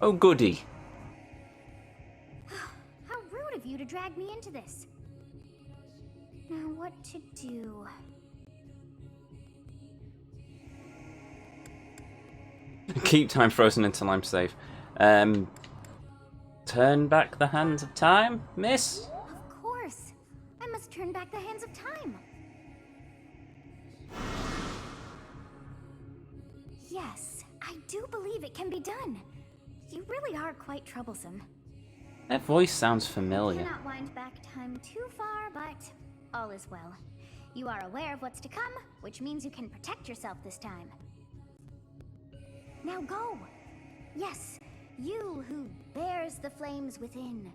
Oh, goody. How rude of you to drag me into this. Now what to do? Keep time frozen until I'm safe. Turn back the hands of time, miss? Of course. I must turn back the hands of time. Yes, I do believe it can be done. You really are quite troublesome. That voice sounds I familiar. cannot wind back time too far, but all is well. You are aware of what's to come, which means you can protect yourself this time. Now go! Yes, you who bears the flames within.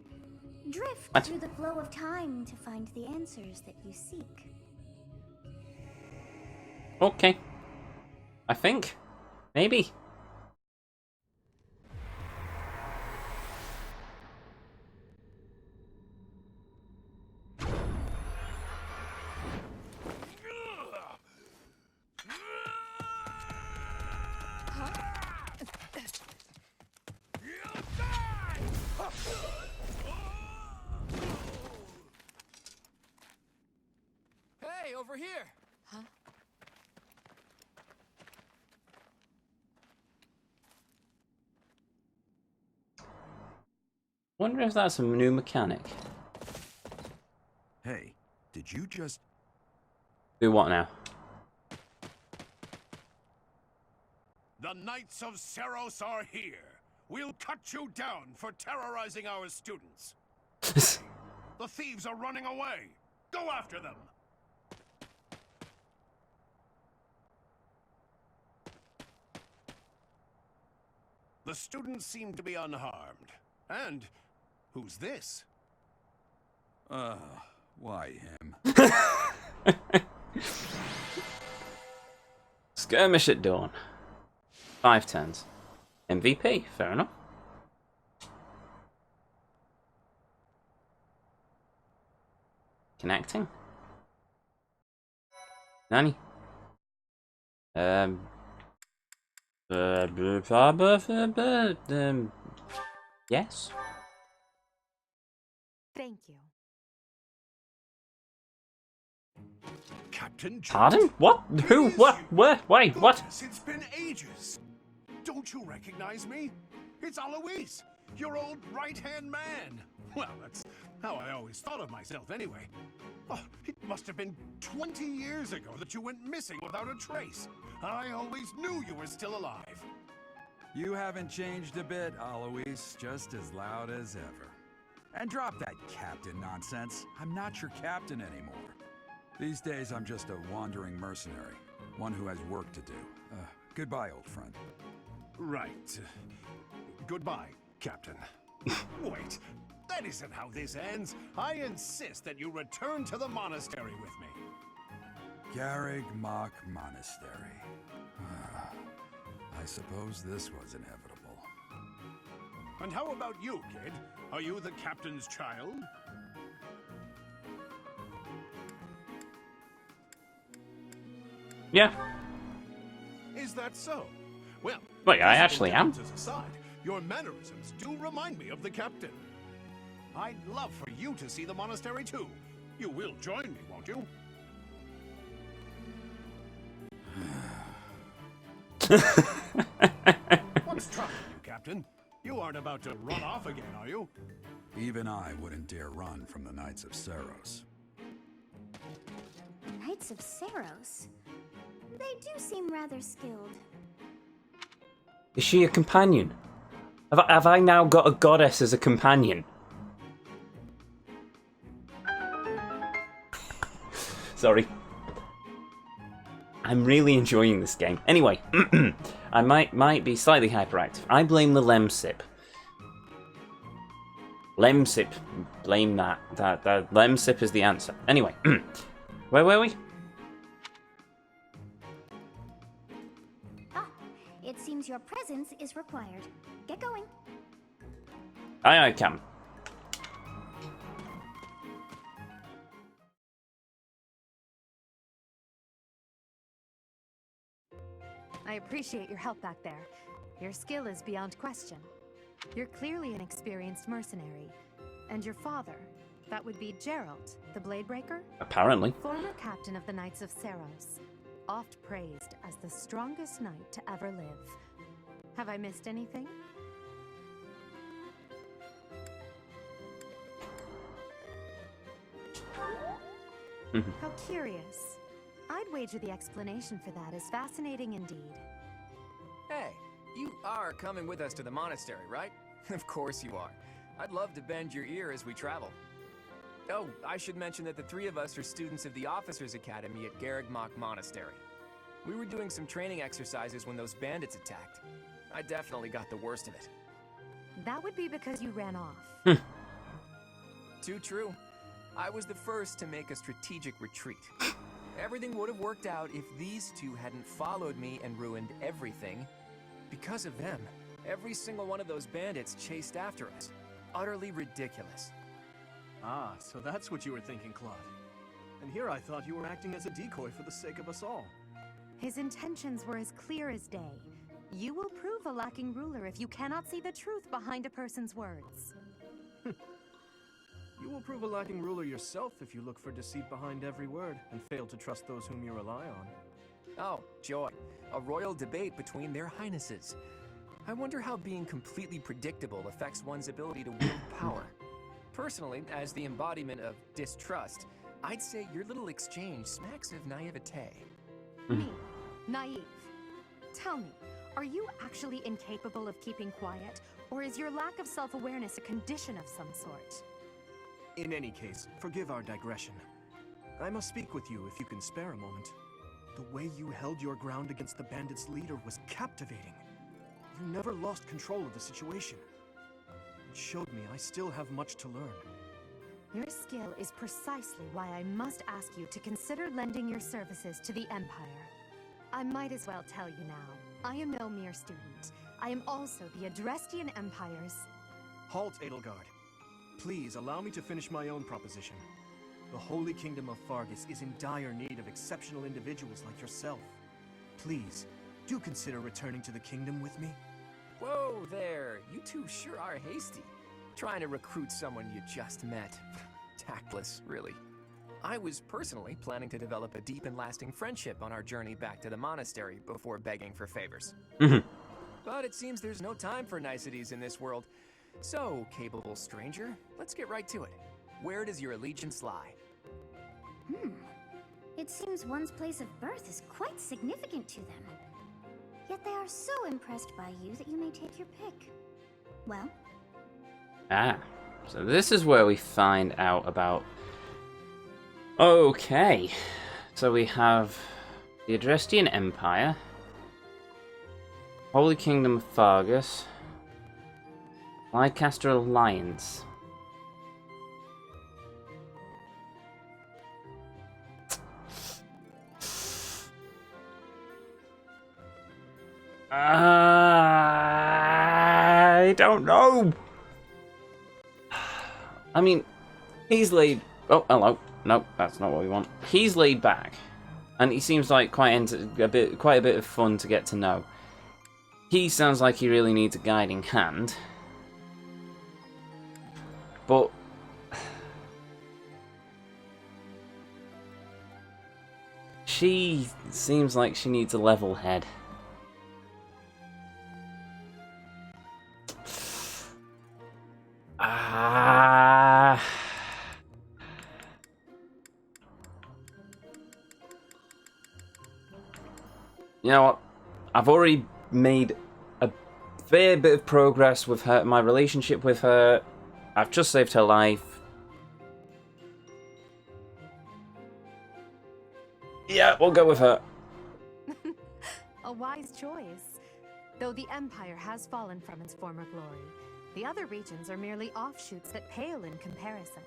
Drift What? through the flow of time to find the answers that you seek. Okay. I think. Maybe. Hey, over here! Huh? Wonder if that's a new mechanic. Hey, did you just... Do what now? The Knights of Seros are here. We'll cut you down for terrorizing our students. The thieves are running away. Go after them. The students seem to be unharmed. And who's this? Why him? Skirmish at dawn. 5 turns. MVP, fair enough. Connecting. Nani? Yes. Thank you. Captain Pardon? What? Who? What? Where? Wait, what? Goodness, it's been ages. Don't you recognize me? It's Alois, your old right-hand man. Well, that's how I always thought of myself anyway. Oh, it must have been 20 years ago that you went missing without a trace. I always knew you were still alive. You haven't changed a bit, Alois. Just as loud as ever. And drop that captain nonsense. I'm not your captain anymore. These days, I'm just a wandering mercenary. One who has work to do. Goodbye, old friend. Right. Goodbye, Captain. Wait, that isn't how this ends. I insist that you return to the monastery with me. Garrig Mach Monastery. I suppose this was inevitable. And how about you, kid? Are you the captain's child? Yeah. Is that so? Well, Wait, I actually am. aside, your mannerisms do remind me of the captain. I'd love for you to see the monastery too. You will join me, won't you? What's troubling you, Captain? You aren't about to run off again, are you? Even I wouldn't dare run from the Knights of Seros. Knights of Seros? They do seem rather skilled. Is she a companion? Have I now got a goddess as a companion? Sorry. I'm really enjoying this game. Anyway, I might be slightly hyperactive. I blame the Lemsip. Lemsip. Blame that. That Lemsip is the answer. Anyway, where were we? It seems your presence is required. Get going. Aye, Cam. I appreciate your help back there. Your skill is beyond question. You're clearly an experienced mercenary. And your father, that would be Geralt, the Bladebreaker? Apparently. Former captain of the Knights of Seros, oft praised as the strongest knight to ever live. Have I missed anything? How curious. I'd wager the explanation for that is fascinating indeed. Hey, you are coming with us to the monastery, right? Of course you are. I'd love to bend your ear as we travel. Oh, I should mention that the three of us are students of the Officers' Academy at Garrigmach Monastery. We were doing some training exercises when those bandits attacked. I definitely got the worst of it. That would be because you ran off. Too true. I was the first to make a strategic retreat. Everything would have worked out if these two hadn't followed me and ruined everything. Because of them, every single one of those bandits chased after us. Utterly ridiculous. Ah, so that's what you were thinking, Claude. And here I thought you were acting as a decoy for the sake of us all. His intentions were as clear as day. You will prove a lacking ruler if you cannot see the truth behind a person's words. You will prove a lacking ruler yourself if you look for deceit behind every word and fail to trust those whom you rely on. Oh, joy. A royal debate between their highnesses. I wonder how being completely predictable affects one's ability to wield power. Personally, as the embodiment of distrust, I'd say your little exchange smacks of naivete. Me? Naive? Tell me, are you actually incapable of keeping quiet, or is your lack of self-awareness a condition of some sort? In any case, forgive our digression. I must speak with you if you can spare a moment. The way you held your ground against the bandits' leader was captivating. You never lost control of the situation. It showed me I still have much to learn. Your skill is precisely why I must ask you to consider lending your services to the Empire. I might as well tell you now, I am no mere student. I am also the Adrestian Empire's... Halt, Edelgard. Please allow me to finish my own proposition. The Holy Kingdom of Fargus is in dire need of exceptional individuals like yourself. Please, do consider returning to the kingdom with me. Whoa there, you two sure are hasty. Trying to recruit someone you just met. Tactless, really. I was personally planning to develop a deep and lasting friendship on our journey back to the monastery before begging for favors. But it seems there's no time for niceties in this world. So, capable stranger, let's get right to it. Where does your allegiance lie? It seems one's place of birth is quite significant to them. Yet they are so impressed by you that you may take your pick. Well? Ah, so this is where we find out about... Okay, so we have the Adrestian Empire, Holy Kingdom of Fargus, Leicester Alliance. I don't know. I mean, he's laid... Oh, hello. Nope, that's not what we want. He's laid back, and he seems like quite a bit of fun to get to know. He sounds like he really needs a guiding hand, but she seems like she needs a level head. You know what? I've already made a fair bit of progress with her, my relationship with her. I've just saved her life. Yeah, we'll go with her. A wise choice. Though the Empire has fallen from its former glory, the other regions are merely offshoots that pale in comparison.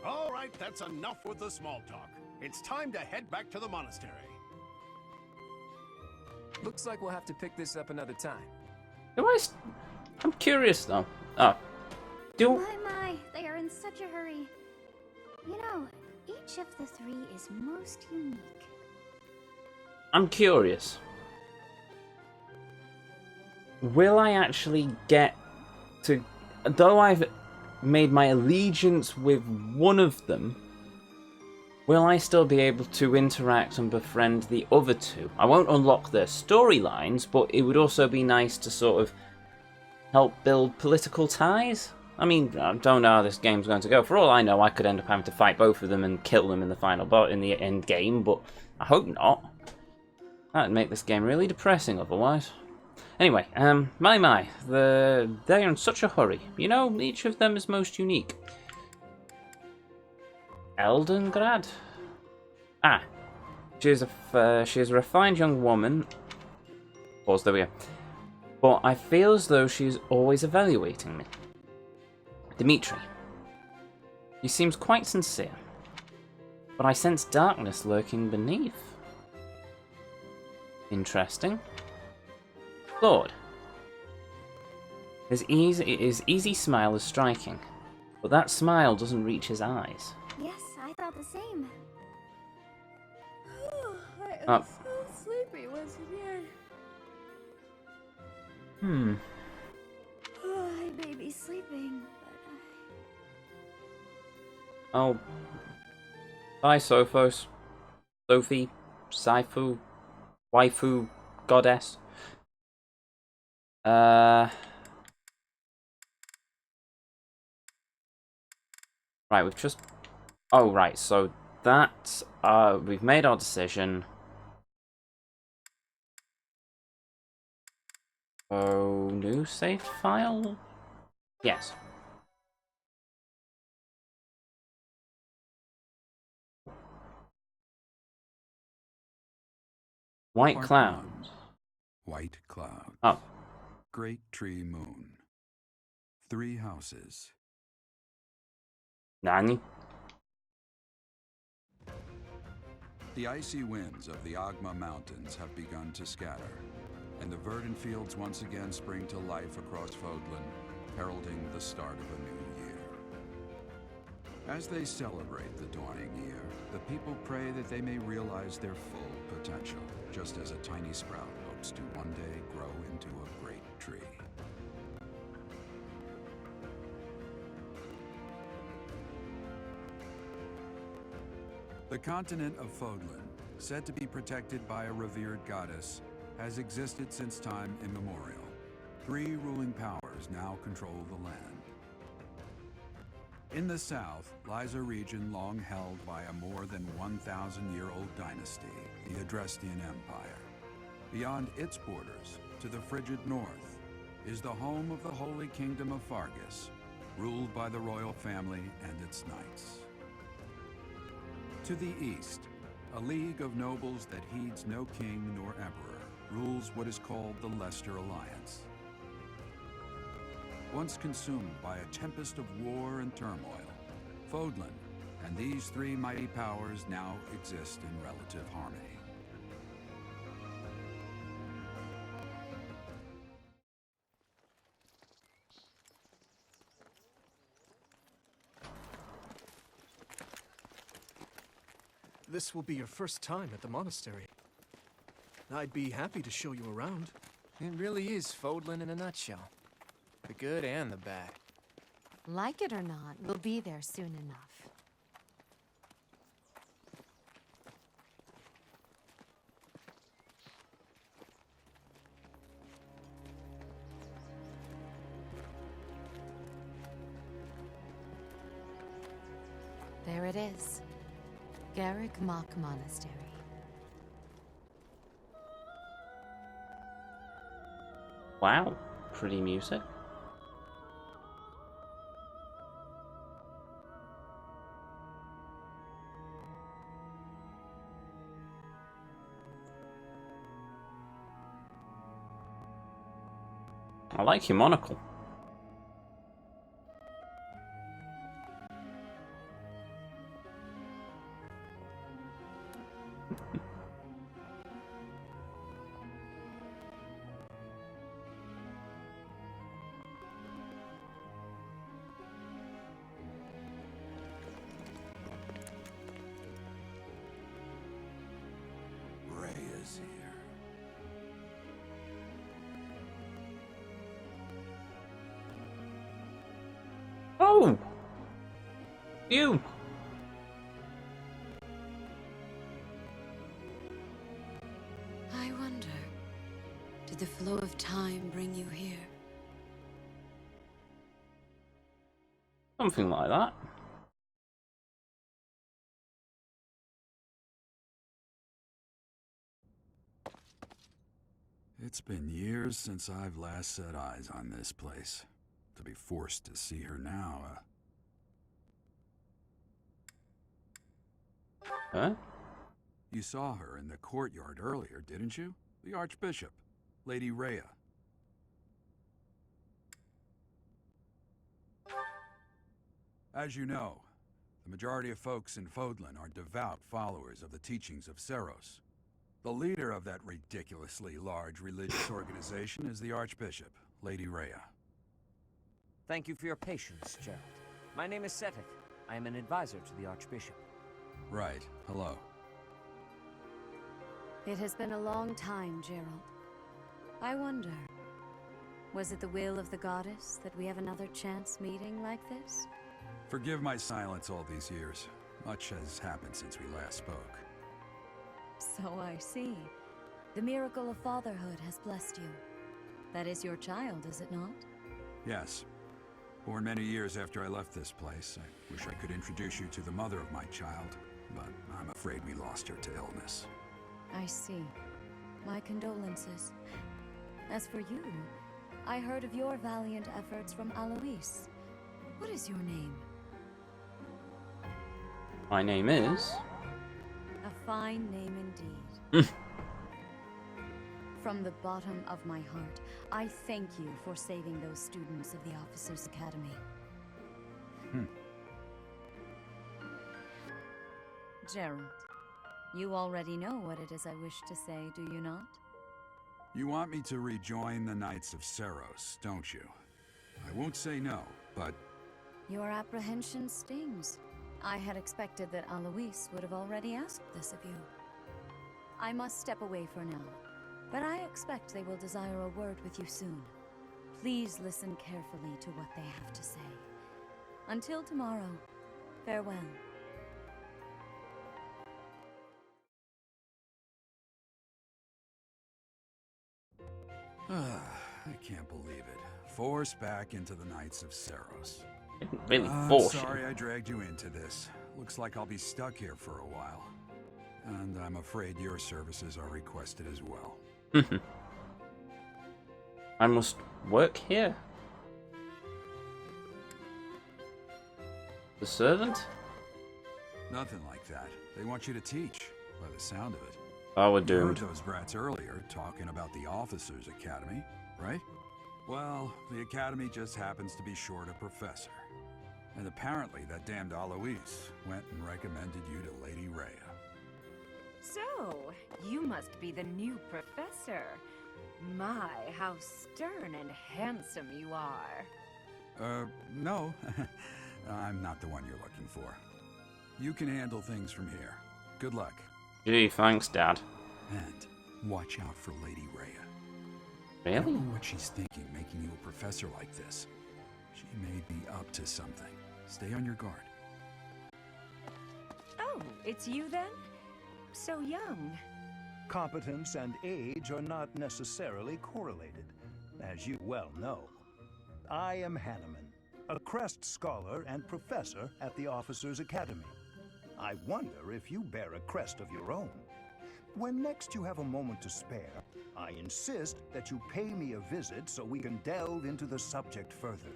All right, that's enough with the small talk. It's time to head back to the monastery. Looks like we'll have to pick this up another time. I'm curious though. Oh, My, they are in such a hurry. You know, each of the three is most unique. I'm curious. will I actually get to... Though I've made my allegiance with one of them, will I still be able to interact and befriend the other two? I won't unlock their storylines, but it would also be nice to sort of help build political ties. I mean, I don't know how this game's going to go. For all I know, I could end up having to fight both of them and kill them in the in the end game, but I hope not. That'd make this game really depressing otherwise. Anyway, they're in such a hurry. You know, each of them is most unique. Eldengrad? Ah, she is a refined young woman. Pause, there we go. But I feel as though she's always evaluating me. Dimitri. He seems quite sincere, but I sense darkness lurking beneath. Interesting. Lord. His easy smile is striking, but that smile doesn't reach his eyes. Yes, I thought the same. I Oh. am so sleepy once again. I may be sleeping, but Oh. Bye, Sophos. Sophie. Saifu. Waifu. Goddess. Right, we've just... Oh, right, so that... we've made our decision. Oh, new save file? Yes. White Part cloud. 1. White cloud. Oh. Great tree moon. 3 houses. Nani? The icy winds of the Agma Mountains have begun to scatter, and the verdant fields once again spring to life across Fodlan, heralding the start of a new year. As they celebrate the dawning year, the people pray that they may realize their full potential, just as a tiny sprout hopes to one day grow into a great tree. The continent of Fodlan, said to be protected by a revered goddess, has existed since time immemorial. 3 ruling powers now control the land. In the south lies a region long held by a more than 1,000-year-old dynasty, the Adrestian Empire. Beyond its borders, to the frigid north, is the home of the Holy Kingdom of Fargus, ruled by the royal family and its knights. To the east, a league of nobles that heeds no king nor emperor rules what is called the Leicester Alliance. Once consumed by a tempest of war and turmoil, Fodlan and these 3 mighty powers now exist in relative harmony. This will be your first time at the monastery. I'd be happy to show you around. It really is Fodlan in a nutshell. The good and the bad. Like it or not, we'll be there soon enough. There it is. Garrick Mock Monastery. Wow, pretty music. I like your monocle. You! I wonder, did the flow of time bring you here? Something like that. It's been years since I've last set eyes on this place. To be forced to see her now, Huh? You saw her in the courtyard earlier, didn't you? The Archbishop, Lady Rhea. As you know, the majority of folks in Fodlan are devout followers of the teachings of Seros. The leader of that ridiculously large religious organization is the Archbishop, Lady Rhea. Thank you for your patience, Gerald. My name is Seteth. I am an advisor to the Archbishop. Right. Hello. It has been a long time, Gerald. I wonder, was it the will of the goddess that we have another chance meeting like this? Forgive my silence all these years. Much has happened since we last spoke. So I see. The miracle of fatherhood has blessed you. That is your child, is it not? Yes. Born many years after I left this place, I wish I could introduce you to the mother of my child, but I'm afraid we lost her to illness. I see. My condolences. As for you, I heard of your valiant efforts from Alois. What is your name? My name is... A fine name indeed. From the bottom of my heart, I thank you for saving those students of the Officers' Academy. Gerald, you already know what it is I wish to say, do you not? You want me to rejoin the Knights of Seros, don't you? I won't say no, but... Your apprehension stings. I had expected that Alois would have already asked this of you. I must step away for now, but I expect they will desire a word with you soon. Please listen carefully to what they have to say. Until tomorrow, farewell. I can't believe it. Forced back into the Knights of Seros. Really I'm forced. sorry I dragged you into this. Looks like I'll be stuck here for a while. And I'm afraid your services are requested as well. I must work here? The servant? Nothing like that. They want you to teach, by the sound of it. Oh, we're You heard doomed. those brats earlier talking about the Officers' Academy, right? Well, the Academy just happens to be short a professor. And apparently that damned Alois went and recommended you to Lady Rhea. So, you must be the new professor. My, how stern and handsome you are. No. I'm not the one you're looking for. You can handle things from here. Good luck. Gee, thanks, Dad. And watch out for Lady Rhea. I Really? don't know what she's thinking making you a professor like this. She may be up to something. Stay on your guard. Oh, it's you then? So young. Competence and age are not necessarily correlated, as you well know. I am Hanneman, a Crest Scholar and Professor at the Officers' Academy. I wonder if you bear a crest of your own. When next you have a moment to spare, I insist that you pay me a visit so we can delve into the subject further.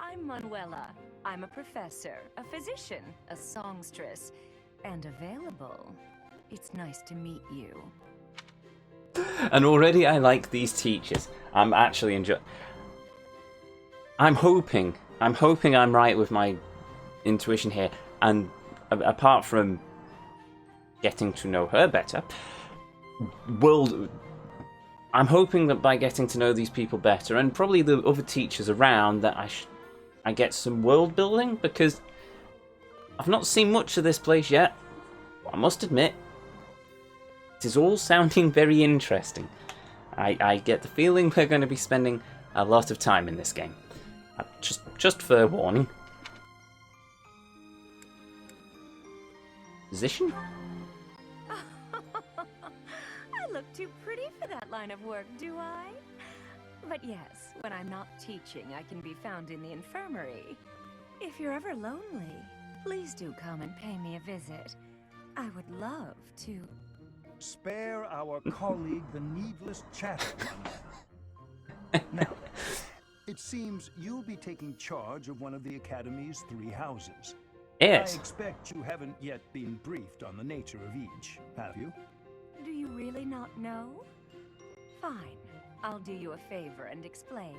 I'm Manuela. I'm a professor, a physician, a songstress, and available. It's nice to meet you. And already I like these teachers. I'm actually enjoying... I'm hoping I'm right with my intuition here. And apart from getting to know her better, I'm hoping that by getting to know these people better, and probably the other teachers around, that I get some world building, because I've not seen much of this place yet. I must admit, it is all sounding very interesting. I get the feeling we're going to be spending a lot of time in this game. Just fair warning. Position? I look too pretty for that line of work, do I? But yes, when I'm not teaching, I can be found in the infirmary. If you're ever lonely, please do come and pay me a visit. I would love to. Spare our colleague the needless chatter, my man. Now, it seems you'll be taking charge of one of the Academy's 3 houses. Yes. I expect you haven't yet been briefed on the nature of each, have you? Do you really not know? Fine. I'll do you a favor and explain.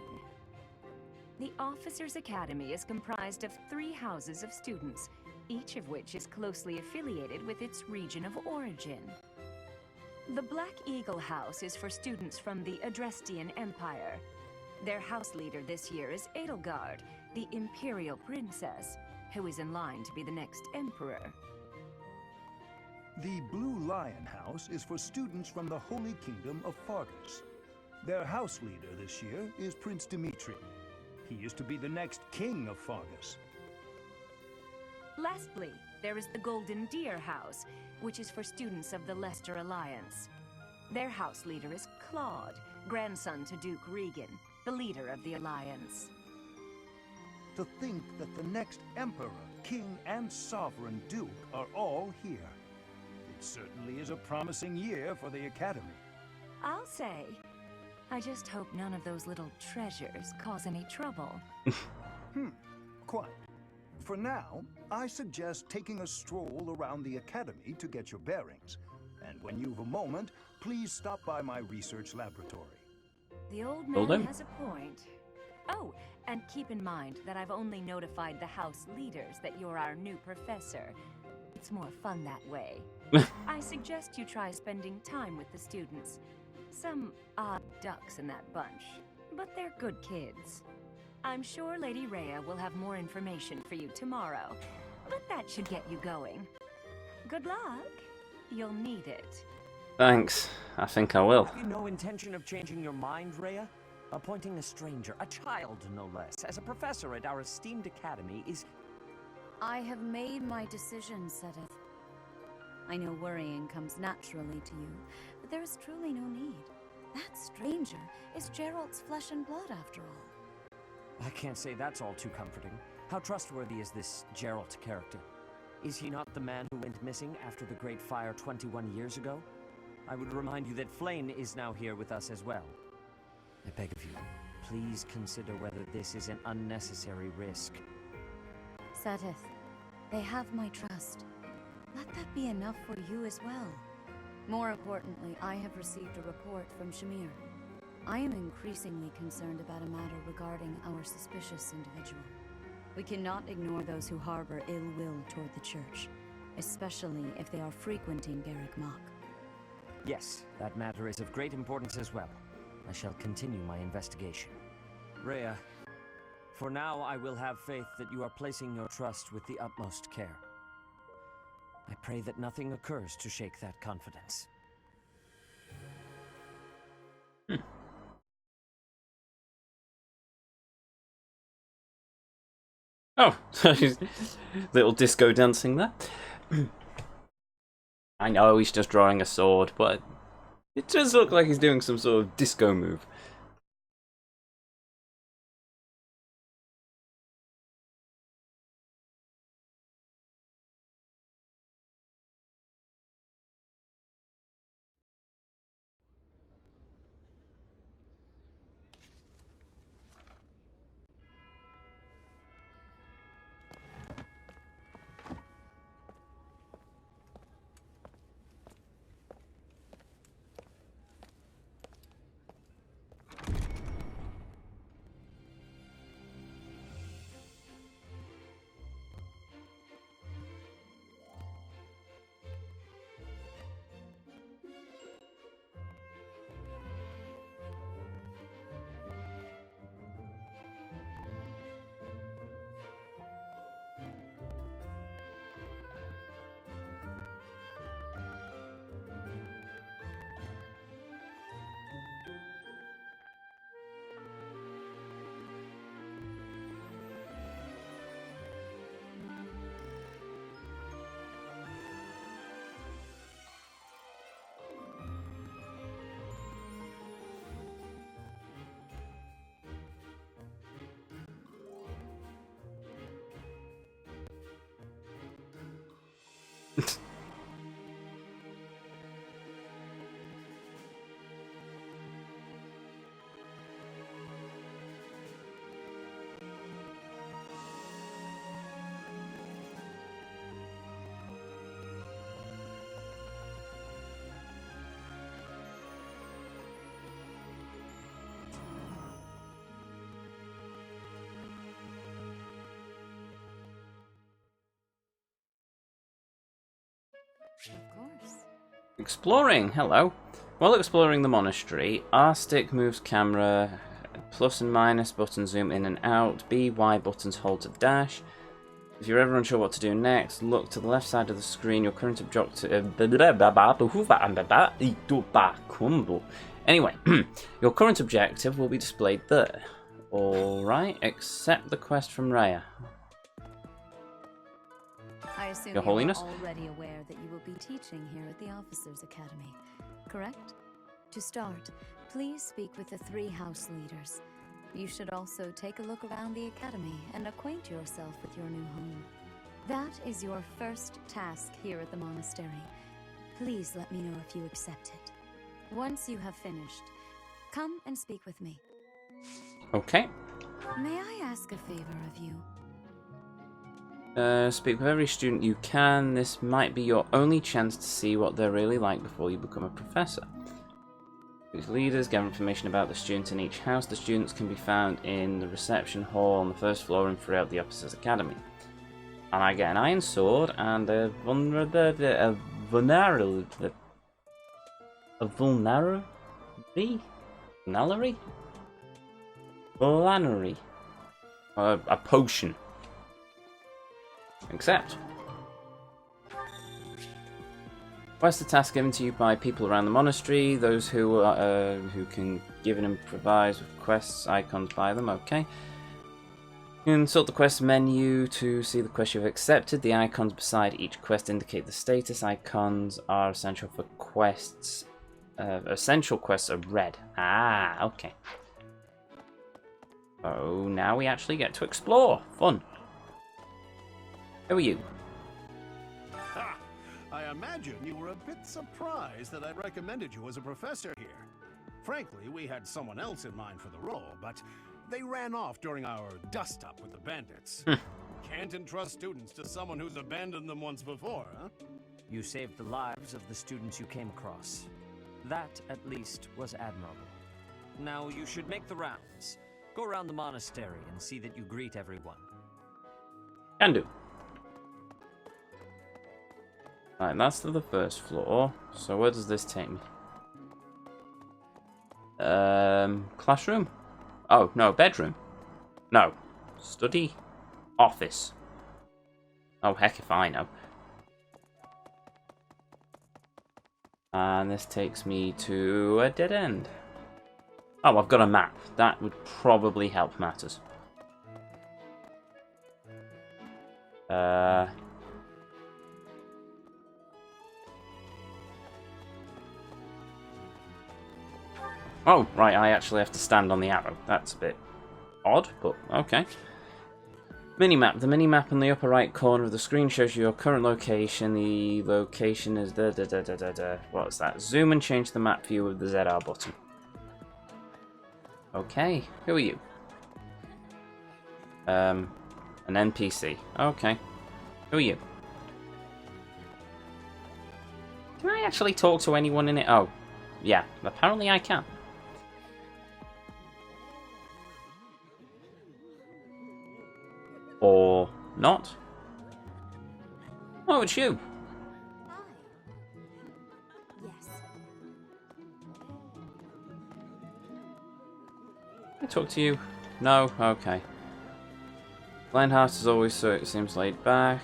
The Officers' Academy is comprised of 3 houses of students, each of which is closely affiliated with its region of origin. The Black Eagle House is for students from the Adrestian Empire. Their house leader this year is Edelgard, the Imperial Princess, who is in line to be the next Emperor. The Blue Lion House is for students from the Holy Kingdom of Fargus. Their house leader this year is Prince Dimitri. He is to be the next king of Fargus. Lastly, there is the Golden Deer House, which is for students of the Leicester Alliance. Their house leader is Claude, grandson to Duke Regan, the leader of the Alliance. To think that the next Emperor, King, and Sovereign Duke are all here. It certainly is a promising year for the Academy. I'll say. I just hope none of those little treasures cause any trouble. Quite. For now, I suggest taking a stroll around the Academy to get your bearings. And when you've a moment, please stop by my research laboratory. The old man has a point. Oh, and keep in mind that I've only notified the house leaders that you're our new professor. It's more fun that way. I suggest you try spending time with the students. Some odd ducks in that bunch, but they're good kids. I'm sure Lady Rhea will have more information for you tomorrow, but that should get you going. Good luck. You'll need it. Thanks. I think I will. Have you no intention of changing your mind, Rhea? Appointing a stranger, a child no less, as a professor at our esteemed academy is... I have made my decision, Sedith. I know worrying comes naturally to you, but there is truly no need. That stranger is Gerald's flesh and blood, after all. I can't say that's all too comforting. How trustworthy is this Gerald character? Is he not the man who went missing after the Great Fire 21 years ago? I would remind you that Flame is now here with us as well. I beg of you, please consider whether this is an unnecessary risk. Sedith, they have my trust. Let that be enough for you as well. More importantly, I have received a report from Shamir. I am increasingly concerned about a matter regarding our suspicious individual. We cannot ignore those who harbor ill will toward the church, especially if they are frequenting Garrick Mach. Yes, that matter is of great importance as well. I shall continue my investigation. Rhea, for now I will have faith that you are placing your trust with the utmost care. I pray that nothing occurs to shake that confidence. Oh, little disco dancing there. I know he's just drawing a sword, but it does look like he's doing some sort of disco move. Exploring, hello. While exploring the monastery, R stick moves camera, plus and minus buttons zoom in and out, B, Y buttons hold to dash. If you're ever unsure what to do next, look to the left side of the screen. Your current objective... Anyway, your current objective will be displayed there. Alright, accept the quest from Rhea. I assume Your you are Holiness? already aware that you will be teaching here at the Officers' Academy, correct? To start, please speak with the 3 house leaders. You should also take a look around the academy and acquaint yourself with your new home. That is your first task here at the monastery. Please let me know if you accept it. Once you have finished, come and speak with me. Okay. May I ask a favor of you? Speak with every student you can. This might be your only chance to see what they're really like before you become a professor. These leaders gather information about the students in each house. The students can be found in the reception hall on the 1st floor and throughout the Officers' Academy. And I get an iron sword and a vulnerary? A potion. Accept. Quest a task given to you by people around the monastery. Those who can give and improvise with quests icons by them. Okay. Consult the quest menu to see the quest you've accepted. The icons beside each quest indicate the status. Icons are essential for quests. Essential quests are red. Ah, okay. Oh, now we actually get to explore. Fun. Who are you? Ha! I imagine you were a bit surprised that I recommended you as a professor here. Frankly, we had someone else in mind for the role, but they ran off during our dust-up with the bandits. Can't entrust students to someone who's abandoned them once before, huh? You saved the lives of the students you came across. That, at least, was admirable. Now you should make the rounds. Go around the monastery and see that you greet everyone. Can do. Right, that's to the 1st floor. So where does this take me? Classroom? Oh, no, bedroom. No. Study? Office. Oh, heck if I know. And this takes me to a dead end. Oh, I've got a map. That would probably help matters. Oh, right, I actually have to stand on the arrow. That's a bit odd, but okay. Minimap. The minimap in the upper right corner of the screen shows you your current location. The location is What's that? Zoom and change the map view with the ZR button. Okay, who are you? An NPC. Okay. Who are you? Can I actually talk to anyone in it? Oh, yeah, apparently I can. Or not? Oh, it's you. Yes. Can I talk to you? No? Okay. Lionheart is always so it seems laid back.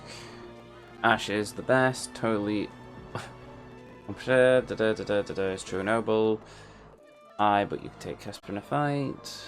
Ash is the best. Totally unprepared. It's true and noble. But you can take Casper in a fight.